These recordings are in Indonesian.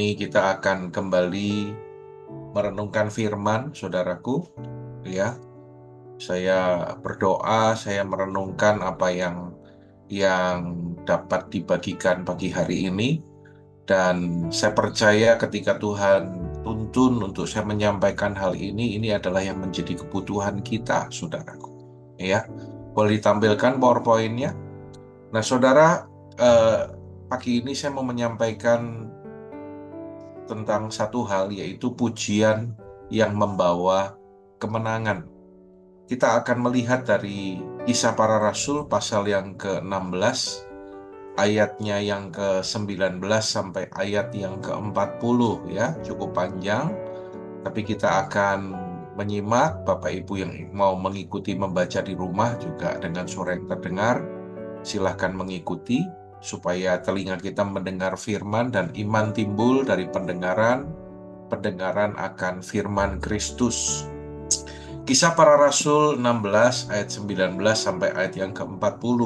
ini kita akan kembali merenungkan firman, saudaraku. Ya, saya berdoa, saya merenungkan apa yang dapat dibagikan pagi hari ini, dan saya percaya ketika Tuhan tuntun untuk saya menyampaikan hal ini adalah yang menjadi kebutuhan kita, saudaraku. Ya, boleh ditampilkan PowerPoint-nya. Nah, saudara, pagi ini saya mau menyampaikan tentang satu hal, yaitu pujian yang membawa kemenangan. Kita akan melihat dari Kisah Para Rasul pasal yang ke-16, ayatnya yang ke-19 sampai ayat yang ke-40, ya, cukup panjang. Tapi kita akan menyimak. Bapak Ibu yang mau mengikuti membaca di rumah juga dengan suara yang terdengar, silahkan mengikuti, supaya telinga kita mendengar firman dan iman timbul dari pendengaran akan firman Kristus. Kisah Para Rasul 16 ayat 19 sampai ayat yang ke-40.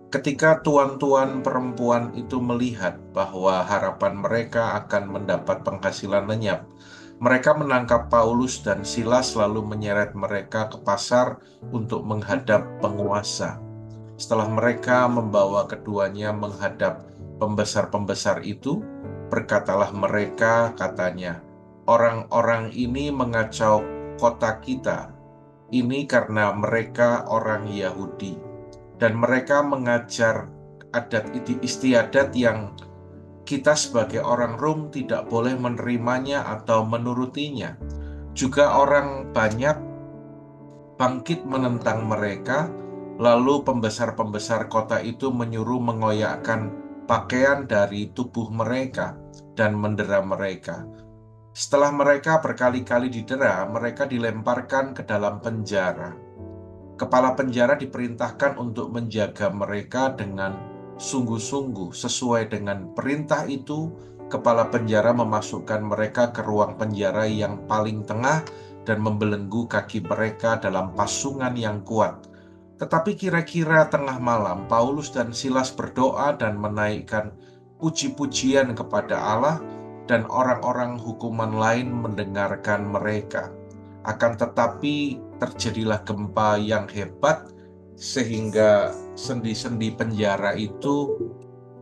Ketika tuan-tuan perempuan itu melihat bahwa harapan mereka akan mendapat penghasilan lenyap, mereka menangkap Paulus dan Silas lalu menyeret mereka ke pasar untuk menghadap penguasa. Setelah mereka membawa keduanya menghadap pembesar-pembesar itu, berkatalah mereka, katanya, "Orang-orang ini mengacau kota kita. Ini karena mereka orang Yahudi, dan mereka mengajar adat istiadat yang kita sebagai orang Rom tidak boleh menerimanya atau menurutinya. Juga orang banyak bangkit menentang mereka, lalu pembesar-pembesar kota itu menyuruh mengoyakkan pakaian dari tubuh mereka dan mendera mereka. Setelah mereka berkali-kali didera, mereka dilemparkan ke dalam penjara. Kepala penjara diperintahkan untuk menjaga mereka dengan sungguh-sungguh. Sesuai dengan perintah itu, kepala penjara memasukkan mereka ke ruang penjara yang paling tengah dan membelenggu kaki mereka dalam pasungan yang kuat. Tetapi kira-kira tengah malam, Paulus dan Silas berdoa dan menaikkan puji-pujian kepada Allah, dan orang-orang hukuman lain mendengarkan mereka. Akan tetapi terjadilah gempa yang hebat sehingga sendi-sendi penjara itu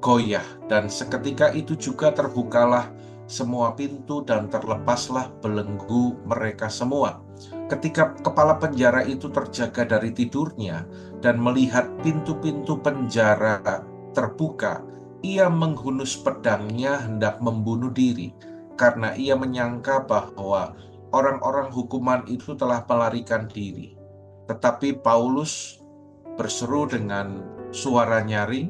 goyah, dan seketika itu juga terbukalah semua pintu dan terlepaslah belenggu mereka semua. Ketika kepala penjara itu terjaga dari tidurnya dan melihat pintu-pintu penjara terbuka, ia menghunus pedangnya hendak membunuh diri, karena ia menyangka bahwa orang-orang hukuman itu telah melarikan diri. Tetapi Paulus berseru dengan suara nyaring,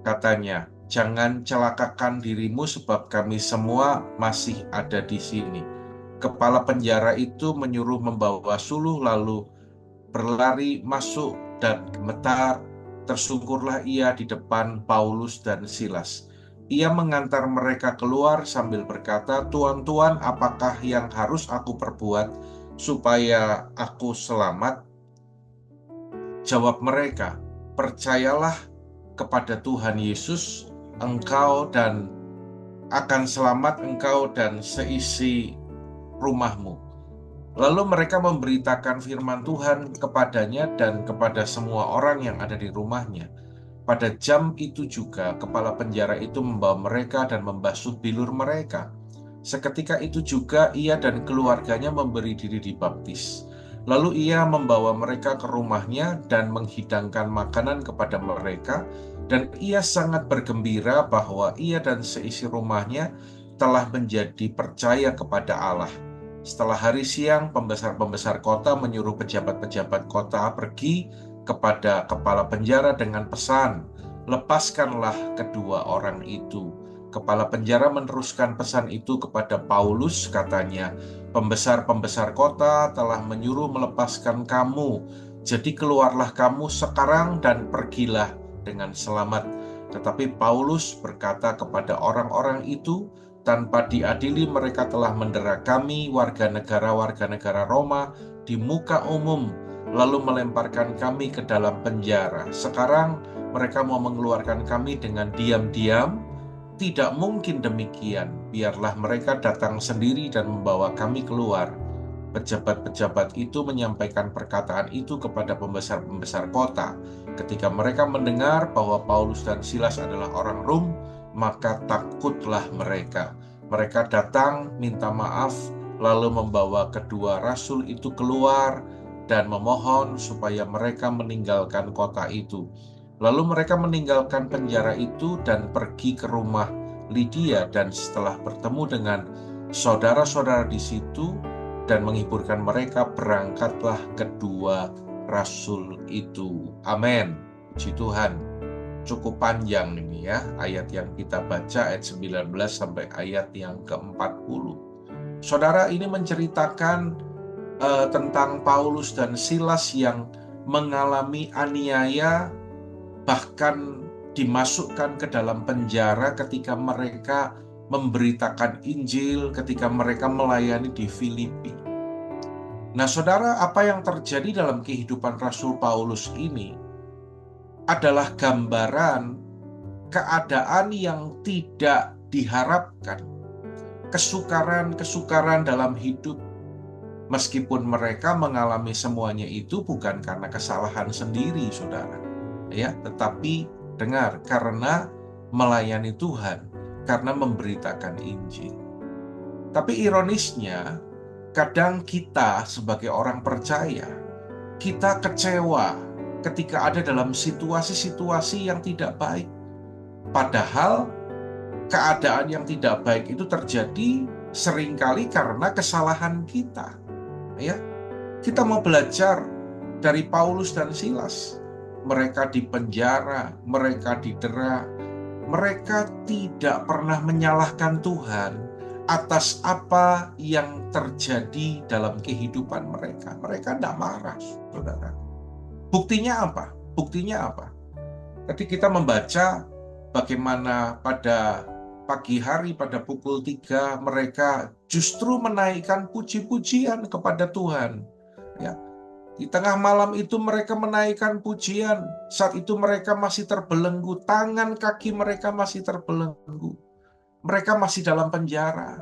katanya, "Jangan celakakan dirimu sebab kami semua masih ada di sini." Kepala penjara itu menyuruh membawa suluh lalu berlari masuk, dan gemetar tersungkurlah ia di depan Paulus dan Silas. Ia mengantar mereka keluar sambil berkata, "Tuan-tuan, apakah yang harus aku perbuat supaya aku selamat?" Jawab mereka, "Percayalah kepada Tuhan Yesus, engkau dan akan selamat engkau dan seisi rumahmu." Lalu mereka memberitakan firman Tuhan kepadanya dan kepada semua orang yang ada di rumahnya. Pada jam itu juga kepala penjara itu membawa mereka dan membasuh bilur mereka. Seketika itu juga ia dan keluarganya memberi diri dibaptis. Lalu ia membawa mereka ke rumahnya dan menghidangkan makanan kepada mereka, dan ia sangat bergembira bahwa ia dan seisi rumahnya telah menjadi percaya kepada Allah. Setelah hari siang, pembesar-pembesar kota menyuruh pejabat-pejabat kota pergi kepada kepala penjara dengan pesan, "Lepaskanlah kedua orang itu." Kepala penjara meneruskan pesan itu kepada Paulus, katanya, "Pembesar-pembesar kota telah menyuruh melepaskan kamu. Jadi keluarlah kamu sekarang dan pergilah dengan selamat." Tetapi Paulus berkata kepada orang-orang itu, "Tanpa diadili mereka telah mendera kami, warga negara Roma, di muka umum, lalu melemparkan kami ke dalam penjara. Sekarang mereka mau mengeluarkan kami dengan diam-diam. Tidak mungkin demikian. Biarlah mereka datang sendiri dan membawa kami keluar. Pejabat-pejabat itu menyampaikan perkataan itu kepada pembesar-pembesar kota. Ketika mereka mendengar bahwa Paulus dan Silas adalah orang Rom, maka takutlah mereka. Mereka datang minta maaf, lalu membawa kedua rasul itu keluar dan memohon supaya mereka meninggalkan kota itu. Lalu mereka meninggalkan penjara itu dan pergi ke rumah Lydia, dan setelah bertemu dengan saudara-saudara di situ dan menghiburkan mereka, berangkatlah kedua rasul itu. Amin. Puji Tuhan. Cukup panjang ini ya, ayat yang kita baca ayat 19 sampai ayat yang ke-40. Saudara, ini menceritakan tentang Paulus dan Silas yang mengalami aniaya, bahkan dimasukkan ke dalam penjara ketika mereka memberitakan Injil, ketika mereka melayani di Filipi. Nah, saudara, apa yang terjadi dalam kehidupan Rasul Paulus ini adalah gambaran keadaan yang tidak diharapkan, kesukaran-kesukaran dalam hidup. Meskipun mereka mengalami semuanya itu bukan karena kesalahan sendiri, saudara. Ya, tetapi dengar, karena melayani Tuhan, karena memberitakan Injil. Tapi ironisnya, kadang kita sebagai orang percaya, kita kecewa ketika ada dalam situasi-situasi yang tidak baik. Padahal keadaan yang tidak baik itu terjadi seringkali karena kesalahan kita. Ya, kita mau belajar dari Paulus dan Silas. Mereka dipenjara, mereka didera, mereka tidak pernah menyalahkan Tuhan atas apa yang terjadi dalam kehidupan mereka. Mereka tidak marah, saudara. Buktinya apa? Buktinya apa? Tadi kita membaca bagaimana pada pagi hari, pada pukul 3, mereka justru menaikkan puji-pujian kepada Tuhan. Ya, di tengah malam itu mereka menaikkan pujian. Saat itu mereka masih terbelenggu, tangan kaki mereka masih terbelenggu. Mereka masih dalam penjara.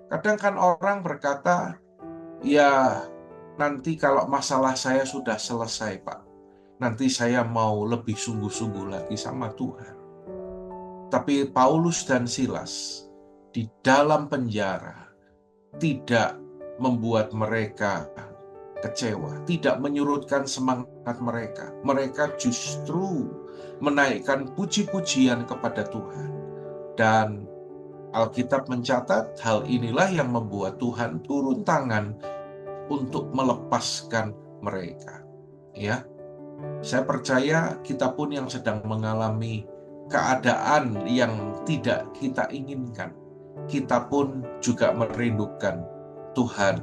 Kadang kan orang berkata, ya nanti kalau masalah saya sudah selesai, Pak, nanti saya mau lebih sungguh-sungguh lagi sama Tuhan. Tapi Paulus dan Silas di dalam penjara tidak membuat mereka kecewa, tidak menyurutkan semangat mereka. Mereka justru menaikkan puji-pujian kepada Tuhan. Dan Alkitab mencatat hal inilah yang membuat Tuhan turun tangan untuk melepaskan mereka. Ya, saya percaya kita pun yang sedang mengalami keadaan yang tidak kita inginkan, kita pun juga merindukan Tuhan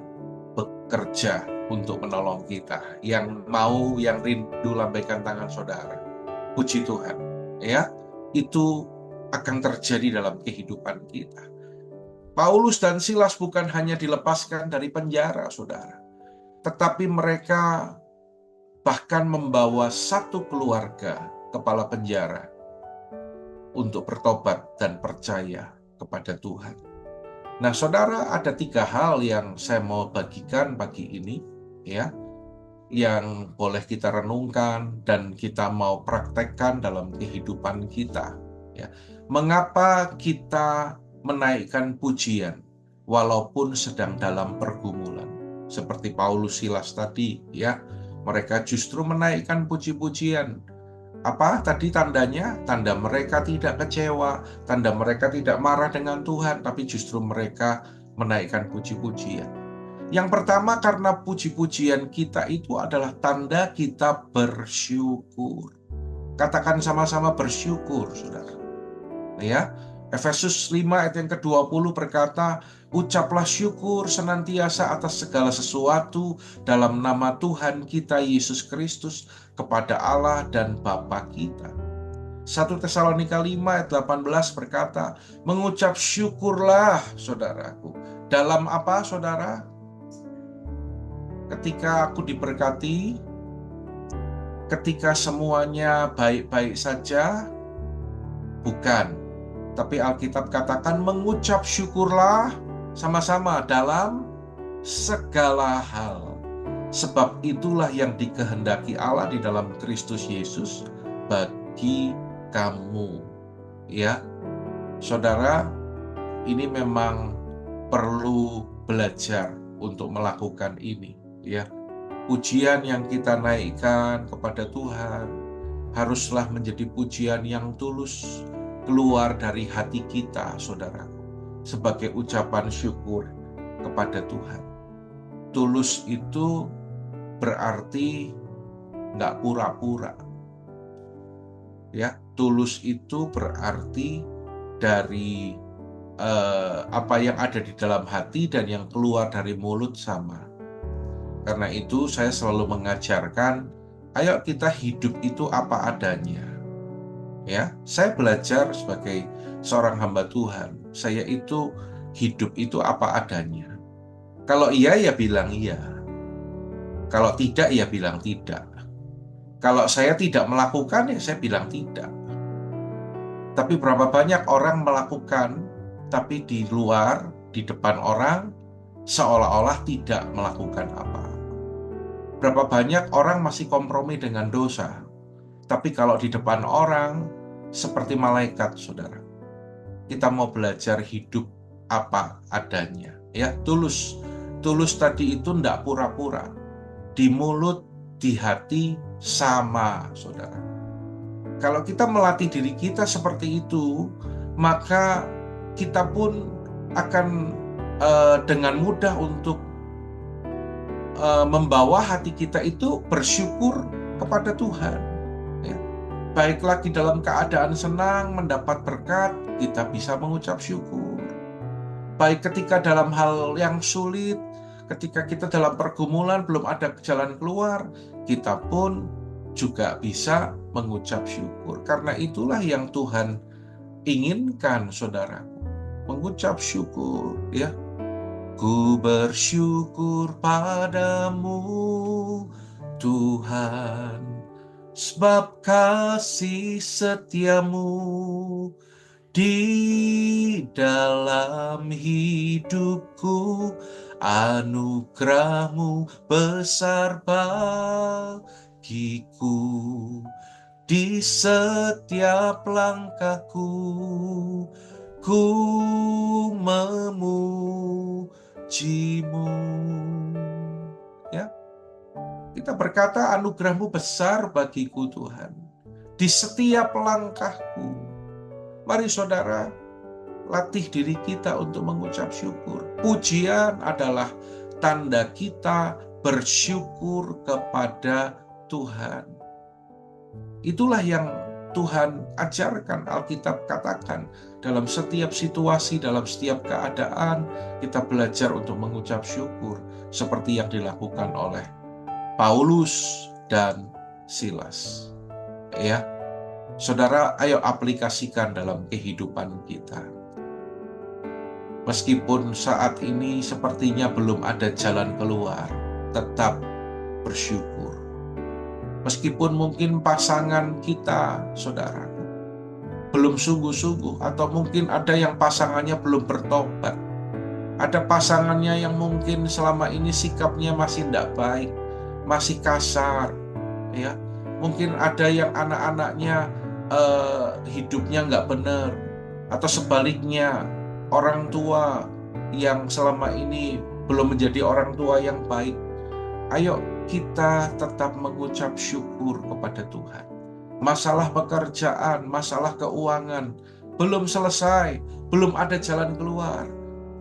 bekerja untuk menolong kita. Yang mau, yang rindu, lambaikan tangan saudara. Puji Tuhan. Ya, itu akan terjadi dalam kehidupan kita. Paulus dan Silas bukan hanya dilepaskan dari penjara, saudara, tetapi mereka bahkan membawa satu keluarga kepala penjara untuk bertobat dan percaya kepada Tuhan. Nah, saudara, ada 3 hal yang saya mau bagikan pagi ini, ya, yang boleh kita renungkan dan kita mau praktekkan dalam kehidupan kita. Ya, mengapa kita menaikkan pujian walaupun sedang dalam pergumulan? Seperti Paulus Silas tadi, ya, mereka justru menaikkan puji-pujian. Apa tadi tandanya? Tanda mereka tidak kecewa, tanda mereka tidak marah dengan Tuhan, tapi justru mereka menaikkan puji-pujian. Yang pertama, karena puji-pujian kita itu adalah tanda kita bersyukur. Katakan sama-sama bersyukur, saudara. Ya, Efesus 5 ayat yang ke-20 berkata, ucaplah syukur senantiasa atas segala sesuatu dalam nama Tuhan kita Yesus Kristus kepada Allah dan Bapa kita. 1 Tesalonika 5 ayat 18 berkata, mengucap syukurlah, saudaraku. Dalam apa, saudara? Ketika aku diberkati, ketika semuanya baik-baik saja, bukan. Tapi Alkitab katakan mengucap syukurlah sama-sama dalam segala hal. Sebab itulah yang dikehendaki Allah di dalam Kristus Yesus bagi kamu. Ya, saudara, ini memang perlu belajar untuk melakukan ini. Ya, pujian yang kita naikkan kepada Tuhan haruslah menjadi pujian yang tulus, keluar dari hati kita, saudara, sebagai ucapan syukur kepada Tuhan. Tulus itu berarti nggak pura-pura. Ya, tulus itu berarti dari apa yang ada di dalam hati dan yang keluar dari mulut sama. Karena itu saya selalu mengajarkan, ayo kita hidup itu apa adanya. Ya, saya belajar sebagai seorang hamba Tuhan. Saya itu hidup itu apa adanya. Kalau iya ya bilang iya. Kalau tidak ya bilang tidak. Kalau saya tidak melakukan ya saya bilang tidak. Tapi berapa banyak orang melakukan, tapi di luar, di depan orang, seolah-olah tidak melakukan apa. Berapa banyak orang masih kompromi dengan dosa, tapi kalau di depan orang, seperti malaikat, saudara. Kita mau belajar hidup apa adanya. Ya, tulus. Tulus tadi itu enggak pura-pura. Di mulut, di hati, sama, saudara. Kalau kita melatih diri kita seperti itu, maka kita pun akan dengan mudah untuk membawa hati kita itu bersyukur kepada Tuhan. Ya. Baik lagi dalam keadaan senang, mendapat berkat, kita bisa mengucap syukur. Baik ketika dalam hal yang sulit, ketika kita dalam pergumulan belum ada jalan keluar, kita pun juga bisa mengucap syukur. Karena itulah yang Tuhan inginkan, saudaraku, mengucap syukur, ya. Ku bersyukur padamu, Tuhan, sebab kasih setiamu di dalam hidupku, anugerahmu besar bagiku, di setiap langkahku ku memujimu. Ya, kita berkata anugerahmu besar bagiku Tuhan, di setiap langkahku. Mari saudara, latih diri kita untuk mengucap syukur. Pujian adalah tanda kita bersyukur kepada Tuhan. Itulah yang Tuhan ajarkan, Alkitab katakan, dalam setiap situasi, dalam setiap keadaan, kita belajar untuk mengucap syukur, seperti yang dilakukan oleh Paulus dan Silas. Ya, saudara, ayo aplikasikan dalam kehidupan kita. Meskipun saat ini sepertinya belum ada jalan keluar, tetap bersyukur. Meskipun mungkin pasangan kita, saudara, belum sungguh-sungguh, atau mungkin ada yang pasangannya belum bertobat. Ada pasangannya yang mungkin selama ini sikapnya masih tidak baik, masih kasar, ya. Mungkin ada yang anak-anaknya hidupnya nggak benar, atau sebaliknya orang tua yang selama ini belum menjadi orang tua yang baik. Ayo kita tetap mengucap syukur kepada Tuhan. Masalah pekerjaan, masalah keuangan belum selesai, belum ada jalan keluar,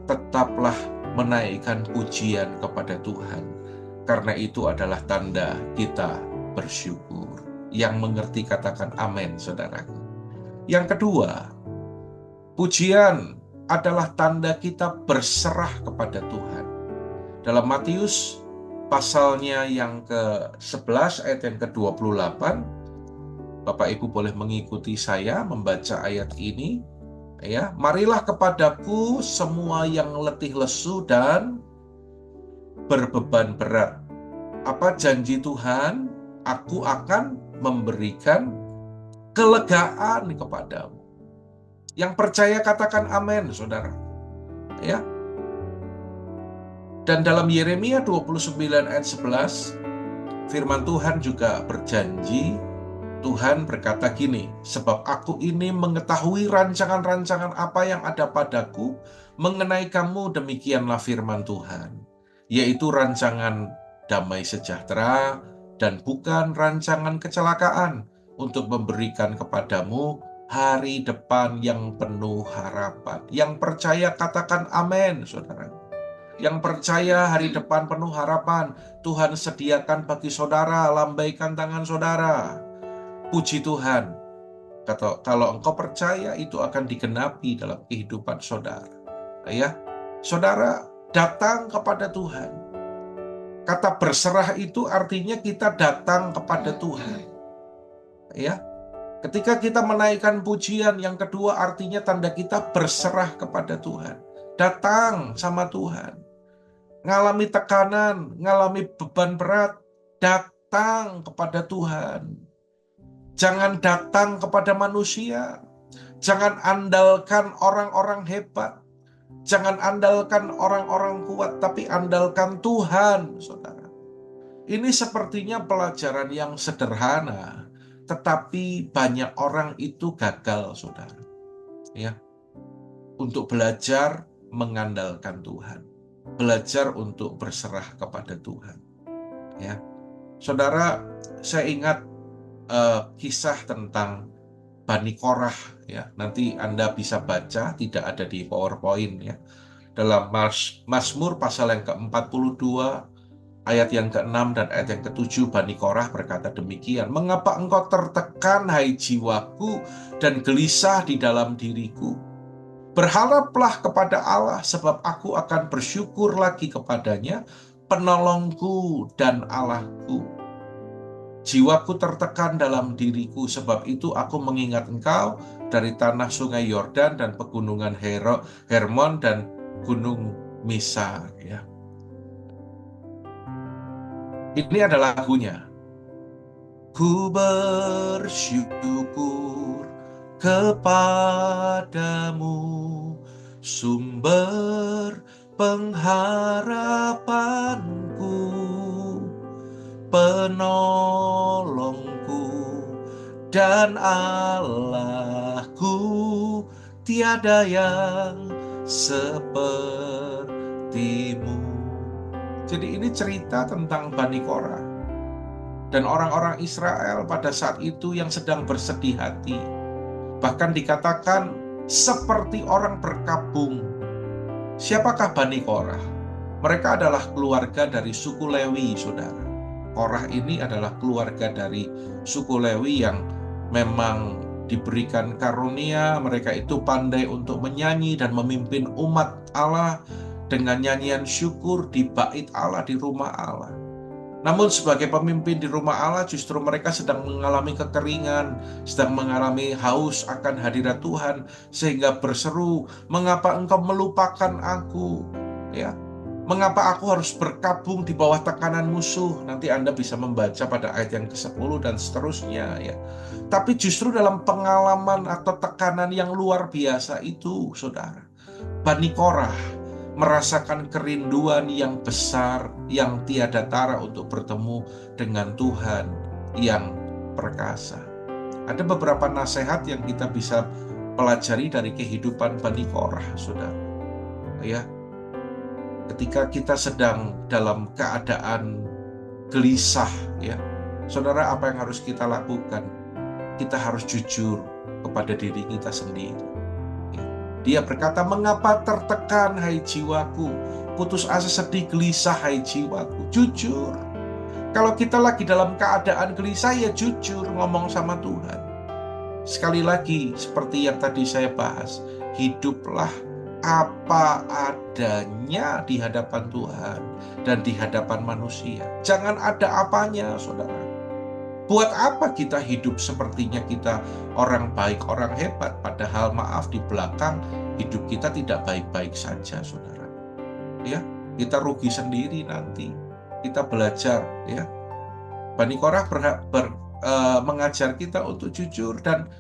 tetaplah menaikkan pujian kepada Tuhan. Karena itu adalah tanda kita bersyukur. Yang mengerti katakan amin, saudaraku. Yang kedua, pujian adalah tanda kita berserah kepada Tuhan. Dalam Matius pasalnya yang ke-11 ayat yang ke-28, Bapak Ibu boleh mengikuti saya membaca ayat ini. Ya, marilah kepadaku semua yang letih lesu dan berbeban berat. Apa janji Tuhan? Aku akan memberikan kelegaan kepadamu. Yang percaya katakan amin, saudara. Ya. Dan dalam Yeremia 29 ayat 11, firman Tuhan juga berjanji, Tuhan berkata gini, sebab aku ini mengetahui rancangan-rancangan apa yang ada padaku mengenai kamu, demikianlah firman Tuhan, yaitu rancangan damai sejahtera dan bukan rancangan kecelakaan, untuk memberikan kepadamu hari depan yang penuh harapan. Yang percaya katakan amin, saudara. Yang percaya hari depan penuh harapan, Tuhan sediakan bagi saudara, lambaikan tangan saudara. Puji Tuhan, kalau engkau percaya itu akan digenapi dalam kehidupan saudara. Ya, saudara datang kepada Tuhan. Kata berserah itu artinya kita datang kepada Tuhan. Ya, ketika kita menaikkan pujian, yang kedua artinya tanda kita berserah kepada Tuhan. Datang sama Tuhan. Ngalami tekanan, ngalami beban berat, datang kepada Tuhan. Jangan datang kepada manusia. Jangan andalkan orang-orang hebat. Jangan andalkan orang-orang kuat, tapi andalkan Tuhan, saudara. Ini sepertinya pelajaran yang sederhana, tetapi banyak orang itu gagal, saudara. Ya, untuk belajar mengandalkan Tuhan. Belajar untuk berserah kepada Tuhan. Ya, saudara, saya ingat kisah tentang Bani Korah, ya. Nanti Anda bisa baca, tidak ada di PowerPoint, ya. Dalam Mazmur pasal yang ke-42, ayat yang ke-6 dan ayat yang ke-7, Bani Korah berkata demikian, mengapa engkau tertekan, hai jiwaku, dan gelisah di dalam diriku? Berharaplah kepada Allah, sebab aku akan bersyukur lagi kepadanya, penolongku dan Allahku. Jiwaku tertekan dalam diriku, sebab itu aku mengingat engkau dari tanah sungai Yordan dan pegunungan Hermon dan gunung Misar. Ya. Ini adalah lagunya. Ku bersyukur kepadamu, sumber pengharapanku, penolongku dan Allahku, tiada yang sepertimu. Jadi ini cerita tentang Bani Korah dan orang-orang Israel pada saat itu yang sedang bersedih hati. Bahkan dikatakan seperti orang berkabung. Siapakah Bani Korah? Mereka adalah keluarga dari suku Lewi, saudara. Korah ini adalah keluarga dari suku Lewi yang memang diberikan karunia. Mereka itu pandai untuk menyanyi dan memimpin umat Allah dengan nyanyian syukur di bait Allah, di rumah Allah. Namun sebagai pemimpin di rumah Allah, justru mereka sedang mengalami kekeringan, sedang mengalami haus akan hadirat Tuhan, sehingga berseru, mengapa engkau melupakan aku? Ya, mengapa aku harus berkabung di bawah tekanan musuh? Nanti Anda bisa membaca pada ayat yang ke-10 dan seterusnya, ya. Tapi justru dalam pengalaman atau tekanan yang luar biasa itu, saudara, Bani Korah merasakan kerinduan yang besar, yang tiada tara untuk bertemu dengan Tuhan yang perkasa. Ada beberapa nasihat yang kita bisa pelajari dari kehidupan Bani Korah, saudara. Ya, ketika kita sedang dalam keadaan gelisah, ya, saudara, apa yang harus kita lakukan? Kita harus jujur kepada diri kita sendiri. Ya. Dia berkata, mengapa tertekan, hai jiwaku? Putus asa, sedih, gelisah, hai jiwaku. Jujur. Kalau kita lagi dalam keadaan gelisah, ya jujur ngomong sama Tuhan. Sekali lagi, seperti yang tadi saya bahas, hiduplah apa adanya di hadapan Tuhan dan di hadapan manusia. Jangan ada apanya, saudara. Buat apa kita hidup sepertinya kita orang baik, orang hebat, padahal maaf, di belakang hidup kita tidak baik-baik saja, saudara. Ya, kita rugi sendiri nanti. Kita belajar, ya. Bani Korah mengajar kita untuk jujur dan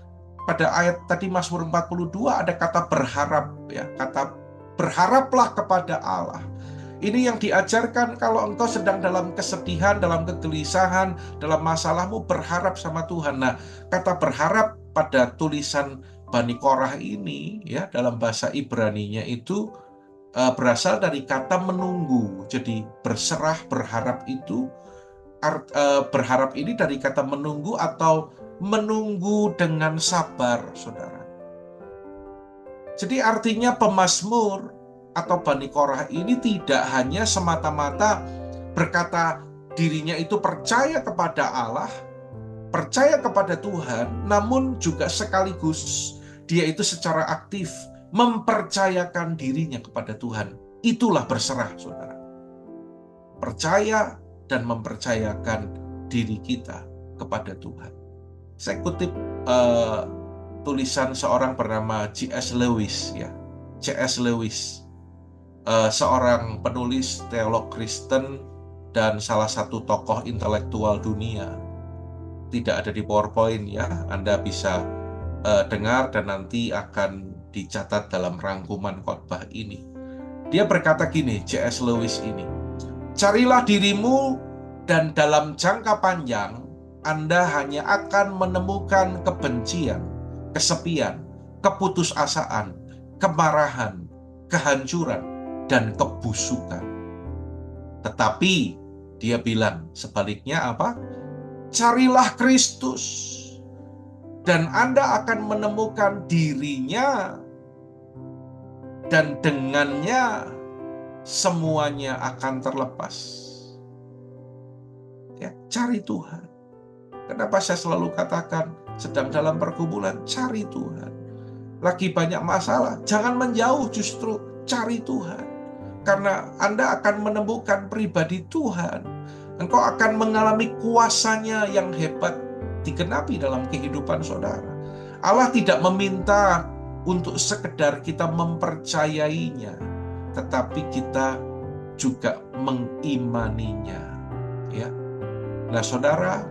pada ayat tadi Mazmur 42 ada kata berharap ya, kata berharaplah kepada Allah. Ini yang diajarkan kalau engkau sedang dalam kesedihan, dalam kegelisahan, dalam masalahmu, berharap sama Tuhan. Nah, kata berharap pada tulisan Bani Korah ini ya dalam bahasa Ibraninya itu berasal dari kata menunggu. Jadi berserah, berharap itu berharap ini dari kata menunggu atau menunggu dengan sabar, saudara. Jadi artinya pemazmur atau Bani Korah ini tidak hanya semata-mata berkata dirinya itu percaya kepada Allah, percaya kepada Tuhan, namun juga sekaligus dia itu secara aktif mempercayakan dirinya kepada Tuhan. Itulah berserah, saudara. Percaya dan mempercayakan diri kita kepada Tuhan. Saya kutip tulisan seorang bernama C.S. Lewis ya. C.S. Lewis, seorang penulis teolog Kristen dan salah satu tokoh intelektual dunia. Tidak ada di PowerPoint ya, Anda bisa dengar dan nanti akan dicatat dalam rangkuman khotbah ini. Dia berkata gini, C.S. Lewis ini, carilah dirimu dan dalam jangka panjang Anda hanya akan menemukan kebencian, kesepian, keputusasaan, kemarahan, kehancuran, dan kebusukan. Tetapi dia bilang sebaliknya apa? Carilah Kristus dan Anda akan menemukan dirinya dan dengannya semuanya akan terlepas. Ya, cari Tuhan. Kenapa saya selalu katakan sedang dalam pergumulan, cari Tuhan. Lagi banyak masalah, jangan menjauh, justru cari Tuhan. Karena Anda akan menemukan pribadi Tuhan. Engkau akan mengalami kuasanya yang hebat digenapi dalam kehidupan saudara. Allah tidak meminta untuk sekedar kita mempercayainya, tetapi kita juga mengimaninya. Ya. Nah, saudara,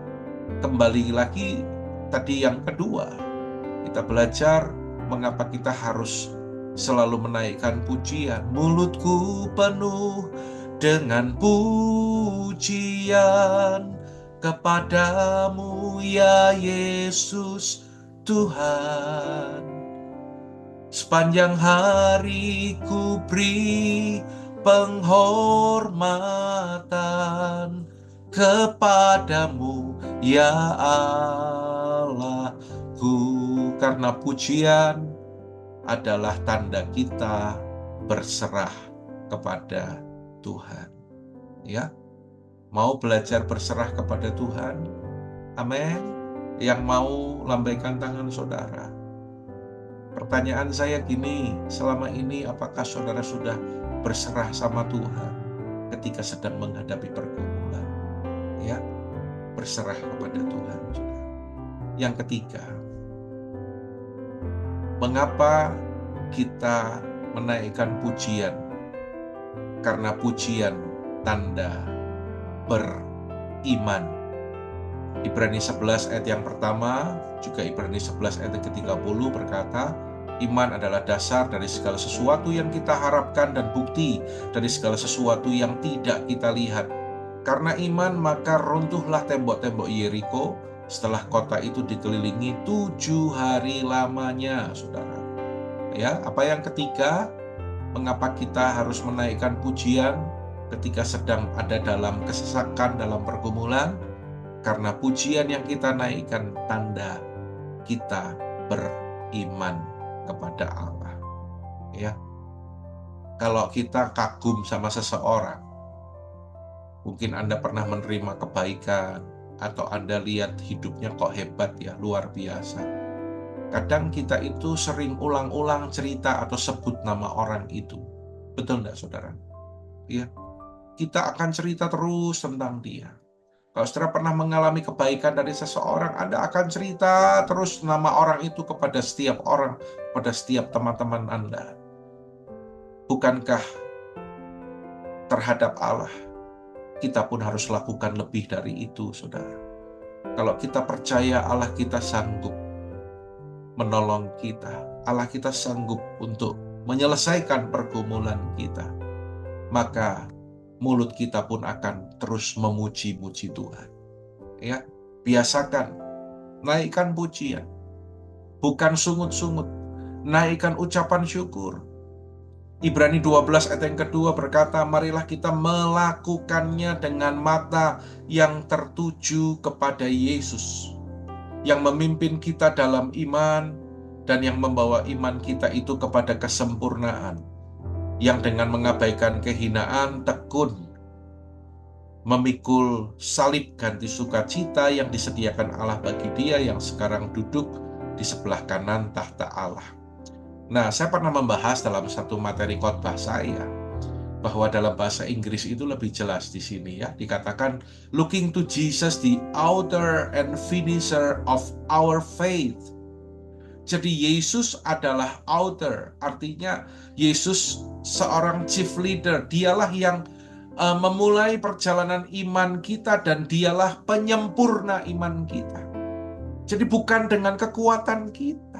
kembali lagi tadi yang kedua, kita belajar mengapa kita harus selalu menaikkan pujian. Mulutku penuh dengan pujian kepadamu ya Yesus Tuhan. Sepanjang hari ku beri penghormatan kepadamu ya Allahku, karena pujian adalah tanda kita berserah kepada Tuhan. Ya, mau belajar berserah kepada Tuhan? Amin. Yang mau lambaikan tangan saudara. Pertanyaan saya gini, selama ini apakah saudara sudah berserah sama Tuhan ketika sedang menghadapi pergumulan? Ya, berserah kepada Tuhan. Yang ketiga, mengapa kita menaikkan pujian? Karena pujian tanda beriman. Ibrani 11 ayat yang pertama, juga Ibrani 11 ayat yang ke-30 berkata, iman adalah dasar dari segala sesuatu yang kita harapkan dan bukti dari segala sesuatu yang tidak kita lihat. Karena iman maka runtuhlah tembok-tembok Yeriko setelah kota itu dikelilingi 7 hari lamanya, saudara. Ya, apa yang ketiga? Mengapa kita harus menaikkan pujian ketika sedang ada dalam kesesakan, dalam pergumulan? Karena pujian yang kita naikkan tanda kita beriman kepada Allah. Ya. Kalau kita kagum sama seseorang, mungkin Anda pernah menerima kebaikan atau Anda lihat hidupnya kok hebat ya, luar biasa. Kadang kita itu sering ulang-ulang cerita atau sebut nama orang itu. Betul enggak, saudara? Ya. Kita akan cerita terus tentang dia. Kalau saudara pernah mengalami kebaikan dari seseorang, Anda akan cerita terus nama orang itu kepada setiap orang, pada setiap teman-teman Anda. Bukankah terhadap Allah, kita pun harus lakukan lebih dari itu, saudara? Kalau kita percaya Allah kita sanggup menolong kita. Allah kita sanggup untuk menyelesaikan pergumulan kita. Maka mulut kita pun akan terus memuji-muji Tuhan. Ya, biasakan, naikkan pujian, bukan sungut-sungut, naikkan ucapan syukur. Ibrani 12 ayat yang kedua berkata, marilah kita melakukannya dengan mata yang tertuju kepada Yesus, yang memimpin kita dalam iman dan yang membawa iman kita itu kepada kesempurnaan, yang dengan mengabaikan kehinaan tekun memikul salib ganti sukacita yang disediakan Allah bagi dia yang sekarang duduk di sebelah kanan tahta Allah. Nah, saya pernah membahas dalam satu materi khotbah saya bahwa dalam bahasa Inggris itu lebih jelas di sini ya, dikatakan looking to Jesus the author and finisher of our faith. Jadi Yesus adalah author, artinya Yesus seorang chief leader, dialah yang memulai perjalanan iman kita dan dialah penyempurna iman kita. Jadi bukan dengan kekuatan kita.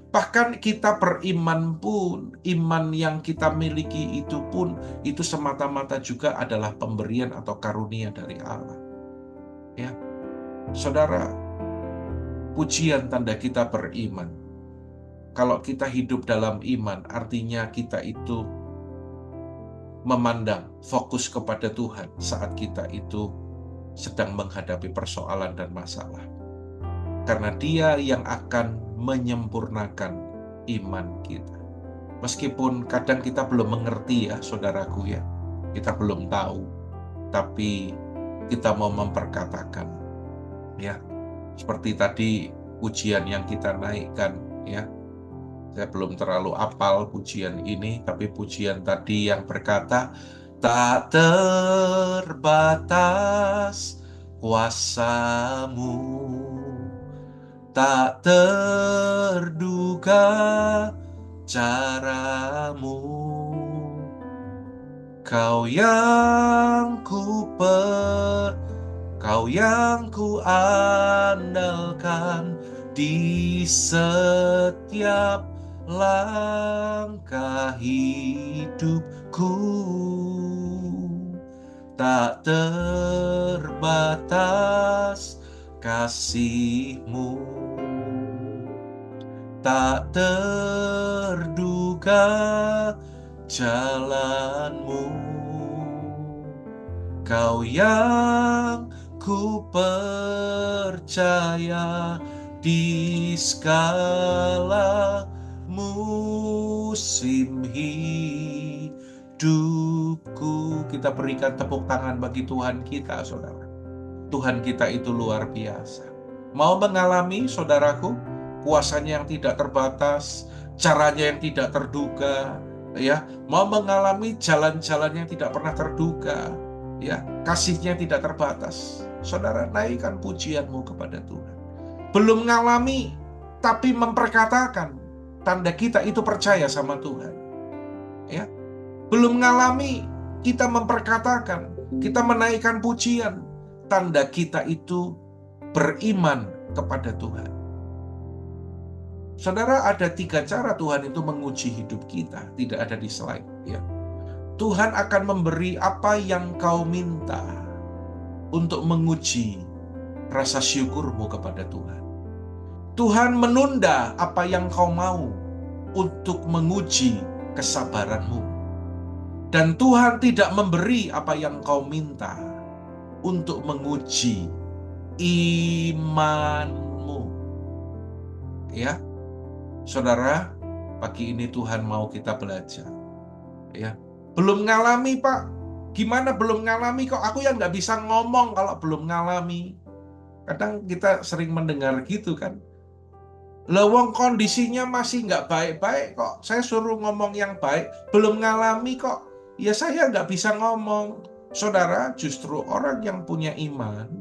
Bahkan kita beriman pun, iman yang kita miliki itu pun, itu semata-mata juga adalah pemberian atau karunia dari Allah. Ya, saudara, pujian tanda kita beriman. Kalau kita hidup dalam iman, artinya kita itu memandang fokus kepada Tuhan saat kita itu sedang menghadapi persoalan dan masalah. Karena Dia yang akan menyempurnakan iman kita. Meskipun kadang kita belum mengerti ya, saudaraku ya. Kita belum tahu. Tapi kita mau memperkatakan. Ya, seperti tadi pujian yang kita naikkan ya. Saya belum terlalu hafal pujian ini, tapi pujian tadi yang berkata, tak terbatas kuasa-Mu, tak terduga cara-Mu, Kau yang ku andalkan di setiap langkah hidupku. Tak terbatas kasih-Mu, tak terduga jalan-Mu, Kau yang ku percaya di segala musim hidupku. Kita berikan tepuk tangan bagi Tuhan kita, saudara. Tuhan kita itu luar biasa. Mau mengalami, saudaraku, kuasanya yang tidak terbatas, caranya yang tidak terduga, ya, mau mengalami jalan-jalan yang tidak pernah terduga, ya, kasihnya tidak terbatas. Saudara, naikkan pujianmu kepada Tuhan. Belum mengalami, tapi memperkatakan, tanda kita itu percaya sama Tuhan. Ya, belum mengalami, kita memperkatakan, kita menaikkan pujian, tanda kita itu beriman kepada Tuhan. Saudara, ada 3 cara Tuhan itu menguji hidup kita, tidak ada di slide ya. Tuhan akan memberi apa yang kau minta untuk menguji rasa syukurmu kepada Tuhan. Tuhan menunda apa yang kau mau untuk menguji kesabaranmu. Dan Tuhan tidak memberi apa yang kau minta untuk menguji imanmu. Ya, saudara, pagi ini Tuhan mau kita belajar. Ya, belum ngalami Pak, gimana belum ngalami kok aku yang nggak bisa ngomong kalau belum ngalami. Kadang kita sering mendengar gitu kan. Lewong kondisinya masih nggak baik-baik kok, saya suruh ngomong yang baik, belum ngalami kok, ya saya nggak bisa ngomong. Saudara, justru orang yang punya iman,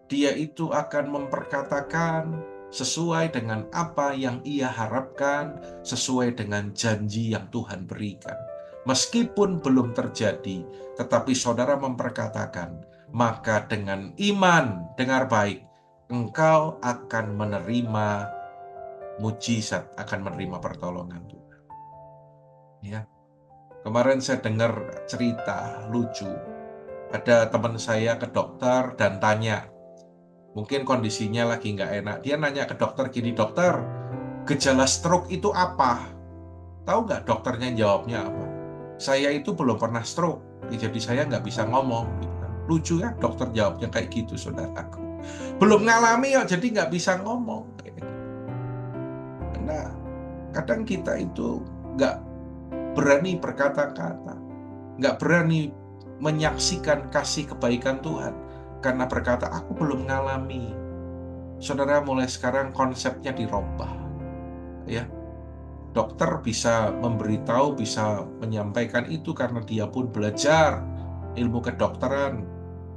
dia itu akan memperkatakan sesuai dengan apa yang ia harapkan, sesuai dengan janji yang Tuhan berikan. Meskipun belum terjadi, tetapi saudara memperkatakan, maka dengan iman, dengar baik, engkau akan menerima mujizat akan menerima pertolongan Tuhan. Ya, kemarin saya dengar cerita lucu. Ada teman saya ke dokter dan tanya, mungkin kondisinya lagi nggak enak. Dia nanya ke dokter gini, dokter, gejala stroke itu apa? Tahu nggak dokternya jawabnya apa? Saya itu belum pernah stroke, jadi saya nggak bisa ngomong. Gitu kan. Lucu ya dokter jawabnya kayak gitu, saudaraku. Belum ngalami ya, jadi nggak bisa ngomong. Karena kadang kita itu nggak berani berkata-kata, nggak berani menyaksikan kasih kebaikan Tuhan, karena berkata, aku belum ngalami. Saudara, mulai sekarang konsepnya dirubah. Ya, dokter bisa memberitahu, bisa menyampaikan itu karena dia pun belajar ilmu kedokteran.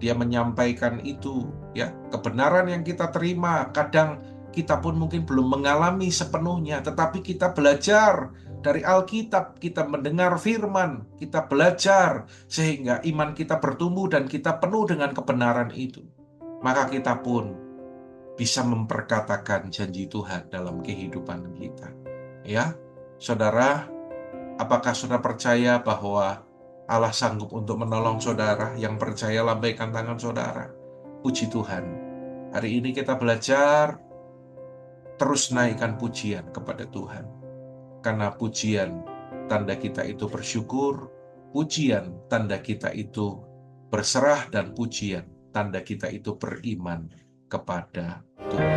Dia menyampaikan itu, ya, kebenaran yang kita terima. Kadang kita pun mungkin belum mengalami sepenuhnya, tetapi kita belajar dari Alkitab, kita mendengar firman, kita belajar sehingga iman kita bertumbuh dan kita penuh dengan kebenaran itu. Maka kita pun bisa memperkatakan janji Tuhan dalam kehidupan kita. Ya, saudara, apakah saudara percaya bahwa Allah sanggup untuk menolong saudara? Yang percaya lambaikan tangan saudara. Puji Tuhan. Hari ini kita belajar terus naikkan pujian kepada Tuhan. Karena pujian tanda kita itu bersyukur, pujian tanda kita itu berserah, dan pujian tanda kita itu beriman kepada Tuhan.